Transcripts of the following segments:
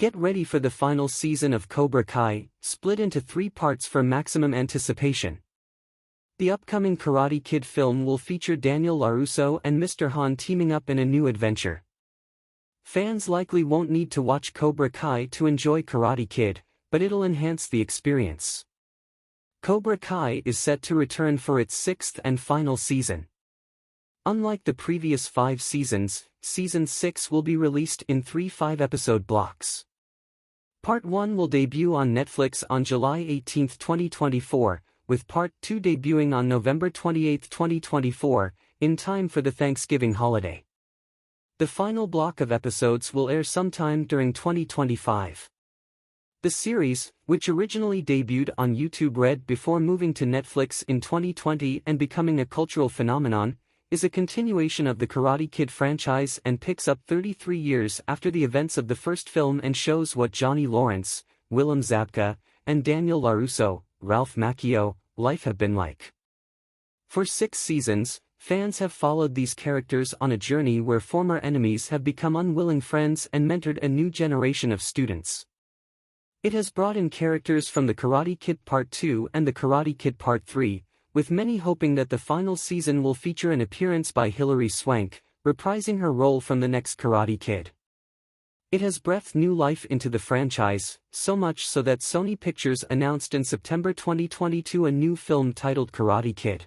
Get ready for the final season of Cobra Kai, split into 3 parts for maximum anticipation. The upcoming Karate Kid film will feature Daniel LaRusso and Mr. Han teaming up in a new adventure. Fans likely won't need to watch Cobra Kai to enjoy Karate Kid, but it'll enhance the experience. Cobra Kai is set to return for its 6th and final season. Unlike the previous 5 seasons, Season 6 will be released in 3 5-episode blocks. Part 1 will debut on Netflix on July 18, 2024, with Part 2 debuting on November 28, 2024, in time for the Thanksgiving holiday. The final block of episodes will air sometime during 2025. The series, which originally debuted on YouTube Red before moving to Netflix in 2020 and becoming a cultural phenomenon, is a continuation of the Karate Kid franchise and picks up 33 years after the events of the first film and shows what Johnny Lawrence, Willem Zabka, and Daniel LaRusso, Ralph Macchio, life have been like. For 6 seasons, fans have followed these characters on a journey where former enemies have become unwilling friends and mentored a new generation of students. It has brought in characters from the Karate Kid Part 2 and the Karate Kid Part 3, with many hoping that the final season will feature an appearance by Hilary Swank, reprising her role from the next Karate Kid. It has breathed new life into the franchise, so much so that Sony Pictures announced in September 2022 a new film titled Karate Kid.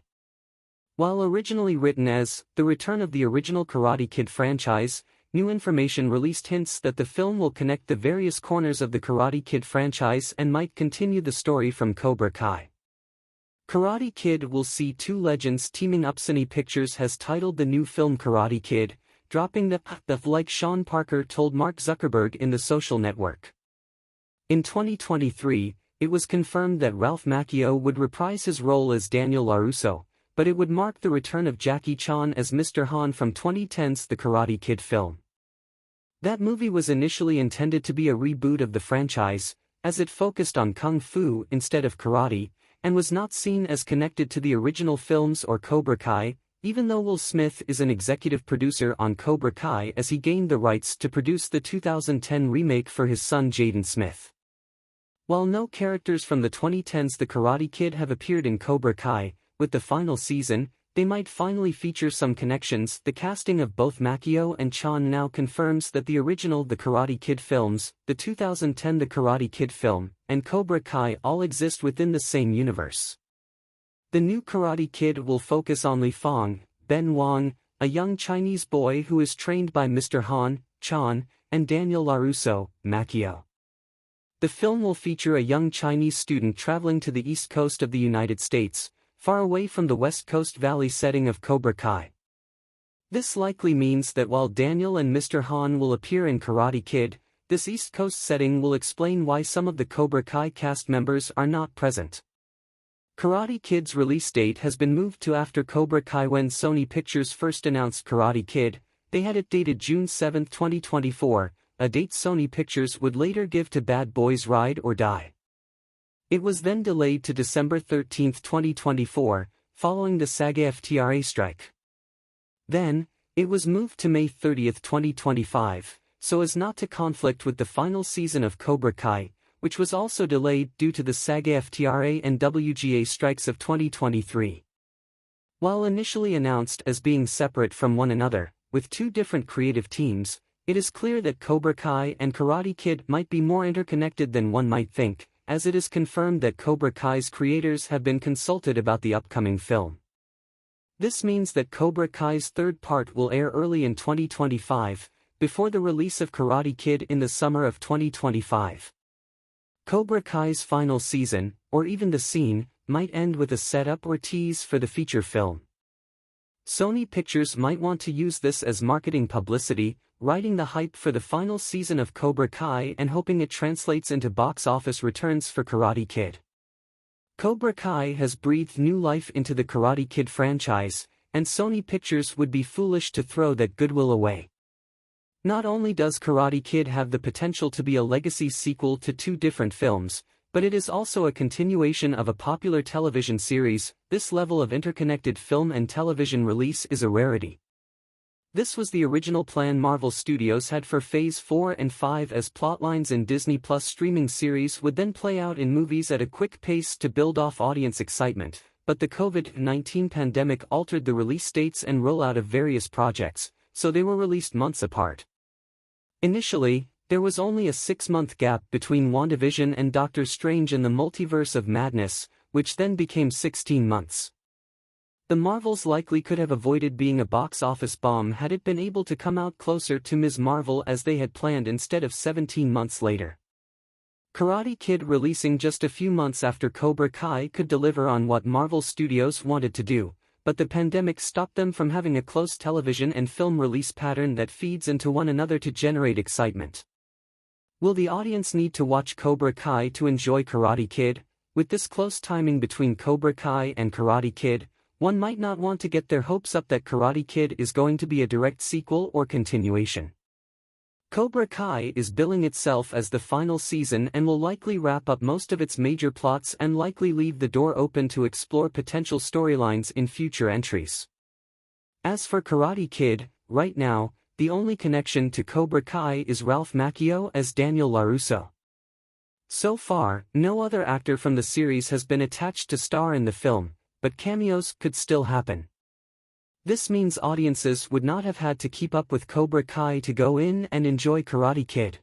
While originally written as The Return of the Original Karate Kid franchise, new information released hints that the film will connect the various corners of the Karate Kid franchise and might continue the story from Cobra Kai. Karate Kid will see 2 legends teaming up. Sony Pictures has titled the new film Karate Kid, dropping the like Sean Parker told Mark Zuckerberg in the social network. In 2023, it was confirmed that Ralph Macchio would reprise his role as Daniel LaRusso, but it would mark the return of Jackie Chan as Mr. Han from 2010's The Karate Kid film. That movie was initially intended to be a reboot of the franchise, as it focused on kung fu instead of karate, and was not seen as connected to the original films or Cobra Kai, even though Will Smith is an executive producer on Cobra Kai as he gained the rights to produce the 2010 remake for his son Jaden Smith. While no characters from the 2010's The Karate Kid have appeared in Cobra Kai, with the final season, they might finally feature some connections. The casting of both Macchio and Chan now confirms that the original The Karate Kid films, the 2010 The Karate Kid film, and Cobra Kai all exist within the same universe. The new Karate Kid will focus on Li Fong, Ben Wong, a young Chinese boy who is trained by Mr. Han, Chan, and Daniel LaRusso, Macchio. The film will feature a young Chinese student traveling to the east coast of the United States, far away from the West Coast Valley setting of Cobra Kai. This likely means that while Daniel and Mr. Han will appear in Karate Kid, this East Coast setting will explain why some of the Cobra Kai cast members are not present. Karate Kid's release date has been moved to after Cobra Kai. When Sony Pictures first announced Karate Kid, they had it dated June 7, 2024, a date Sony Pictures would later give to Bad Boys Ride or Die. It was then delayed to December 13, 2024, following the SAG-AFTRA strike. Then, it was moved to May 30, 2025, so as not to conflict with the final season of Cobra Kai, which was also delayed due to the SAG-AFTRA and WGA strikes of 2023. While initially announced as being separate from one another, with 2 different creative teams, it is clear that Cobra Kai and Karate Kid might be more interconnected than one might think, as it is confirmed that Cobra Kai's creators have been consulted about the upcoming film. This means that Cobra Kai's 3rd part will air early in 2025, before the release of Karate Kid in the summer of 2025. Cobra Kai's final season, or even the scene, might end with a setup or tease for the feature film. Sony Pictures might want to use this as marketing publicity, riding the hype for the final season of Cobra Kai and hoping it translates into box office returns for Karate Kid. Cobra Kai has breathed new life into the Karate Kid franchise, and Sony Pictures would be foolish to throw that goodwill away. Not only does Karate Kid have the potential to be a legacy sequel to 2 different films, but it is also a continuation of a popular television series. This level of interconnected film and television release is a rarity. This was the original plan Marvel Studios had for Phase 4 and 5, as plotlines in Disney Plus streaming series would then play out in movies at a quick pace to build off audience excitement, but the COVID-19 pandemic altered the release dates and rollout of various projects, so they were released months apart. Initially, there was only a 6-month gap between WandaVision and Doctor Strange in the Multiverse of Madness, which then became 16 months. The Marvels likely could have avoided being a box office bomb had it been able to come out closer to Ms. Marvel as they had planned instead of 17 months later. Karate Kid releasing just a few months after Cobra Kai could deliver on what Marvel Studios wanted to do, but the pandemic stopped them from having a close television and film release pattern that feeds into one another to generate excitement. Will the audience need to watch Cobra Kai to enjoy Karate Kid? With this close timing between Cobra Kai and Karate Kid, one might not want to get their hopes up that Karate Kid is going to be a direct sequel or continuation. Cobra Kai is billing itself as the final season and will likely wrap up most of its major plots and likely leave the door open to explore potential storylines in future entries. As for Karate Kid, right now, the only connection to Cobra Kai is Ralph Macchio as Daniel LaRusso. So far, no other actor from the series has been attached to star in the film, but cameos could still happen. This means audiences would not have had to keep up with Cobra Kai to go in and enjoy Karate Kid.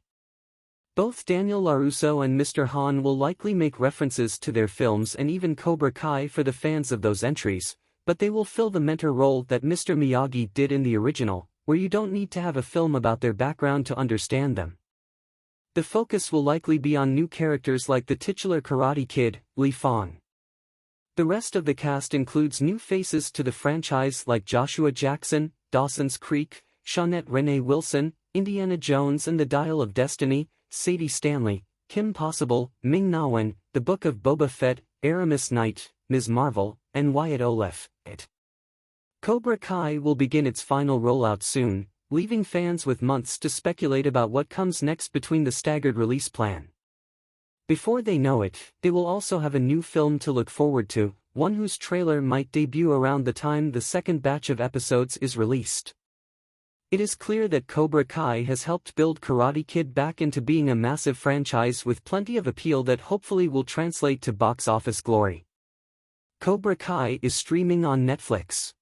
Both Daniel LaRusso and Mr. Han will likely make references to their films and even Cobra Kai for the fans of those entries, but they will fill the mentor role that Mr. Miyagi did in the original, where you don't need to have a film about their background to understand them. The focus will likely be on new characters like the titular Karate Kid, Li Fang. The rest of the cast includes new faces to the franchise like Joshua Jackson, Dawson's Creek, Shawnette Renee Wilson, Indiana Jones and the Dial of Destiny, Sadie Stanley, Kim Possible, Ming-Na Wen, The Book of Boba Fett, Aramis Knight, Ms. Marvel, and Wyatt Oleff. Cobra Kai will begin its final rollout soon, leaving fans with months to speculate about what comes next between the staggered release plan. Before they know it, they will also have a new film to look forward to, one whose trailer might debut around the time the second batch of episodes is released. It is clear that Cobra Kai has helped build Karate Kid back into being a massive franchise with plenty of appeal that hopefully will translate to box office glory. Cobra Kai is streaming on Netflix.